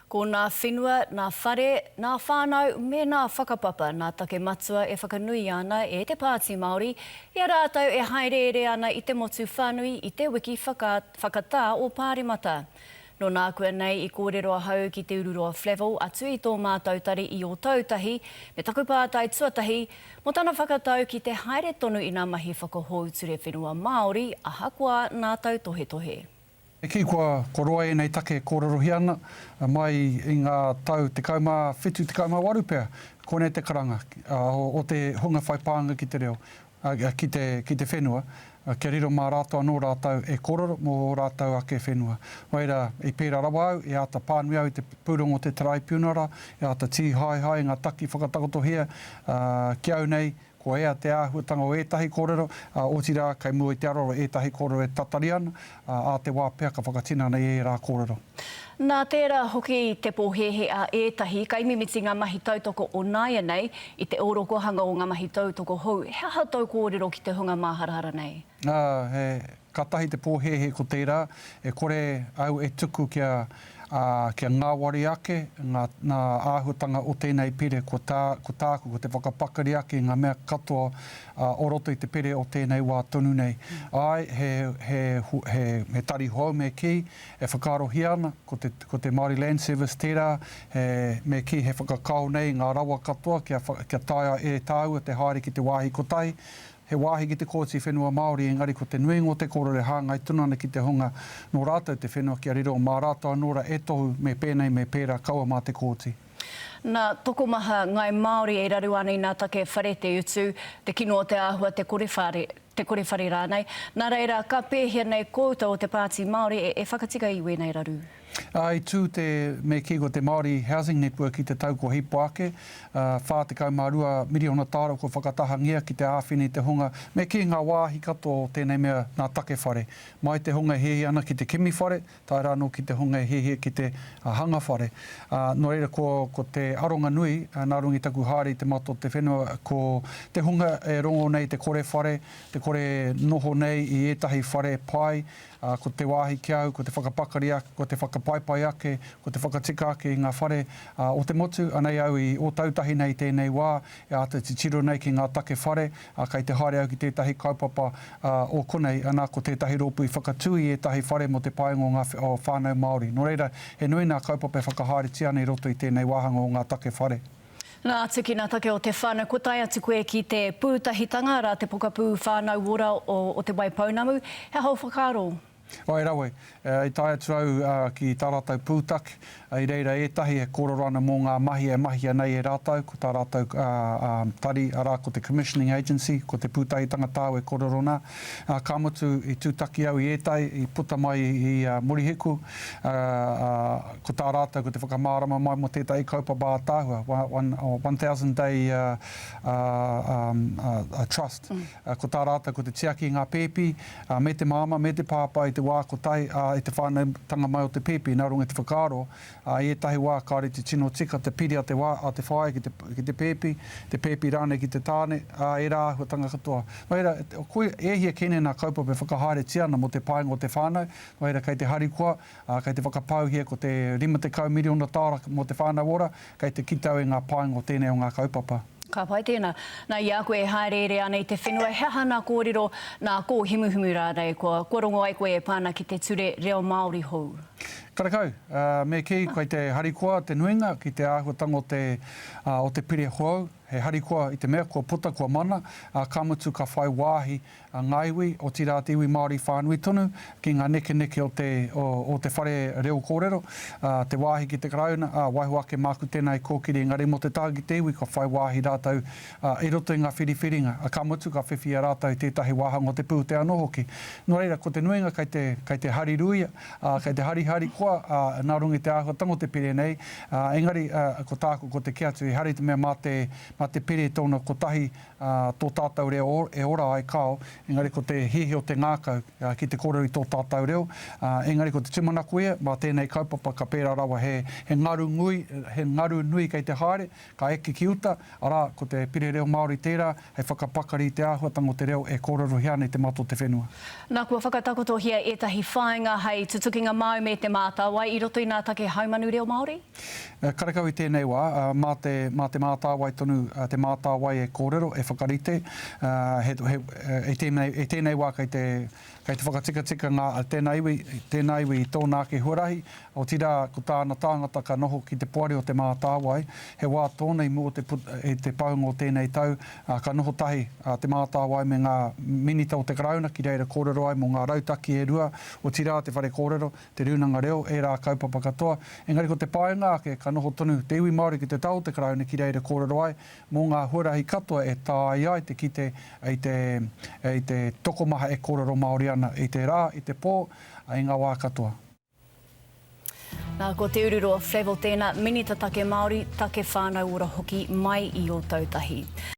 Ko ngā whenua, ngā whare, ngā whānau me ngā whakapapa nā take matua e whakanui ana e te Pāti Māori, ia rātau e haere ana i te motu whānui i te wiki whakatā o Pāremata. No nā kua nei i kōrero hau ki te ururoa Flavel atu i tō mātou tari i o tautahi, me taku pātai tuatahi, mo tāna whakatau ki te haere tonu i ngā mahi whakahoiture whenua Māori, ahakoa nā tau tohe tohe. E ki kua koroa e nei take kōrorohi ana, mai i ngā tau te kaumā whetu te kaumā waru pēr, kone te karanga o te hunga whaipānga ki te reo, ki te whenua, kia riro mā rātou anō rātou e kōroro mō rātou ake whenua. Waira i pēra rawa au, e ata pānui au i te pūrongo te tarai piunara, e ata tī hai hai ngā taki whakatakotohia, ki au nei, ko ea te āhuatanga o ētahi kōrero, o tira kai mua i te aroro ētahi kōrero e tatari ana, a te wā pēr ka whakatina nei e rā kōrero. Nā tērā hoki te pōhehe a ētahi, kai mimiti ngā mahi tautoko o Nāia nei, i te orokohanga o ngā mahi tautoko hou, he aha tau kōrero ki te hunga māharahara nei? Ka tahi te pōhehe ko tērā, e kore au e tuku kia ngā wari ake, ngā āhuatanga o tēnei pere ko tāku, ko te whakapakari ake, ngā mea katoa o roto i te pere o tēnei wā tonu nei. Ai, he tari hou me ki, e whakarohi ana, ko te Māori Land Service tērā, me ki he whakakau nei ngā rawa katoa, kia taia e tāua te haere ki te wāhi kotai, he wāhi ki te kōti whenua Māori, engari ko te nuingo te kōrere hāngai tunana ki te hunga no rātou te whenua kia riro mā rātou anora e tohu me pēnei me pēra kaua mā te kōti. Nā toko maha ngai Māori e raru ana i nā take whare te utu, te kino o te āhua, te korewhare rānei. Nā reira, ka pēhia nei kouta o te Pāti Māori e whakatika i wēnei raru? I tū me ki ko te Māori Housing Network i te tau ko hipo ake, whā te kaumārua miriona tāra ko whakatahangia ki te āwhine te hunga, me ki ngā wāhi kato o tēnei mea ngā take whare. Mai te hunga hehe ana ki te kimi whare, tai rāno ki te hunga hehe ki te hanga whare. No reira ko te aronga nui, nā rungi taku haere i te mato te whenua, ko te hunga e rongo nei te kore whare, te kore noho nei i ētahi whare pai, ko te wāhi kiau, ko te whakapakari ake, ko te whakapaipai ake, ko te whakatika ake i ngā whare o te motu, anei au i o tautahi nei tēnei wā, e ata te tiro nei ki ngā take whare, kai te haere au ki tētahi kaupapa o konei, anā ko tētahi rōpui whakatui e tahi whare mo te paengo o whānau Māori. No reira, he nui nā kaupapa e whakahaere tiana i roto i tēnei wāhanga o ngā take whare. Nā atu ki nā take o te whānau, ko tai atu koe ki te pūtahitanga, rā te pokapū whānau ora o te Waipounamu, he hau whakaro? Wai rawe, i tai atu au ki tā rātou pūtaki, i reira ētahi e kōrero ana mō ngā mahi nei e rātou, ko tā rātou tari arā ko te Commissioning Agency, ko te pūtahitanga tāu e kōrero nā. Ka mutu i tūtaki au i ētai, i puta mai i Murihiku, ko tā rātou ko te whakamārama mai mo tētai kaupapa tāhua, 1000 Day Trust. Ko tā rātou ko te tiaki ngā pēpi, me te māma, me te pāpai, te wā ko tai i te whānau tanga mai o te pēpi, nā runga te whakaro, i etahi wā kāre te tino tika, te piri a te whae ki te pēpi rāne ki te tāne, e rā ahuatanga katoa. Waira, koe e hia kene nā kaupapa whakahaere tiana mo te paenga o te whānau, waira kei te harikoa, kei te whakapau hia ko te 50 miliona tāra mo te whānau ora, kei te kitau e ngā paenga o tēnei o ngā kaupapa. Ka pai tēnā. Nā ia koe haere ana i te whenua, he hana kōrero nā kō himuhimu rādei, ko rongo ai koe e pāna ki te ture reo Māori hou. Karakau, me ki koe te harikoa, te nuinga, ki te āhuatanga o te pire hoau, he harikoa i te mea, kua puta, kua mana, ka mutu ka whai wāhi ngā iwi, o tira te iwi Māori whānui tonu, ki ngā neke o te whare reo kōrero, te wāhi ki te karauna, waiho ake māku tēnei kōkiri, ngari mo te tāgi te iwi, ka whai wāhi rātou i roto i ngā whiriwhiringa, ka mutu ka whiwhia rātou tētahi wāhanga o te pū te anō hoki. No reira, ko te nuinga, kei te hari ruia, kei te hari koa, nā rungi te āhuatanga o te pire nei, engari ko tāku ko te kiatu, i hari te mea mā te pere tōna ko tahi tō tātou reo e ora ai kao, engari ko te hihi o te ngākau ki te kōrero i tō tātou reo, engari ko te timanaku ea, mā tēnei kaupapa ka pēra rawa he ngaru nui kei te haere, ka eke ki uta, arā ko te pire reo Māori tērā, hei whakapakari te āhuatanga o te reo e kōrero hia nei te mato te whenua. Nā kua whakatakoto hia etahi whāinga hei tutukinga mau me te mātou mātāwai i roto i nā take haumanu reo Māori? Karakau i tēnei wā, mā te mātāwai tonu, te mātāwai e kōrero, e whakarite, e tēnei wā kei te whakatika ngā tēnei wi tōnā ke huarahi, o tira ko tāna tāngata ka noho ki te poare o te mātāwai, he wā tōnei mō te paunga o tēnei tau, ka noho tahi te mātāwai me ngā minita o te karauna, ki reira kōrero ai mō ngā rautaki e rua, o tira te whare kōrero, te runanga reo, e rā kaupapa katoa. Engari ko te paenga ke ka noho tonu te iwi Māori ki te tau te karauna ki reira kōrero ai, mō ngā huarahi katoa e tāi ai te kite i te tokomaha e kōrero Māori ana, i te rā, i te pō, i ngā wā katoa. Nā ko te ururo, Flevo tēnā, minita take Māori, take whānau ora hoki mai i o tautahi.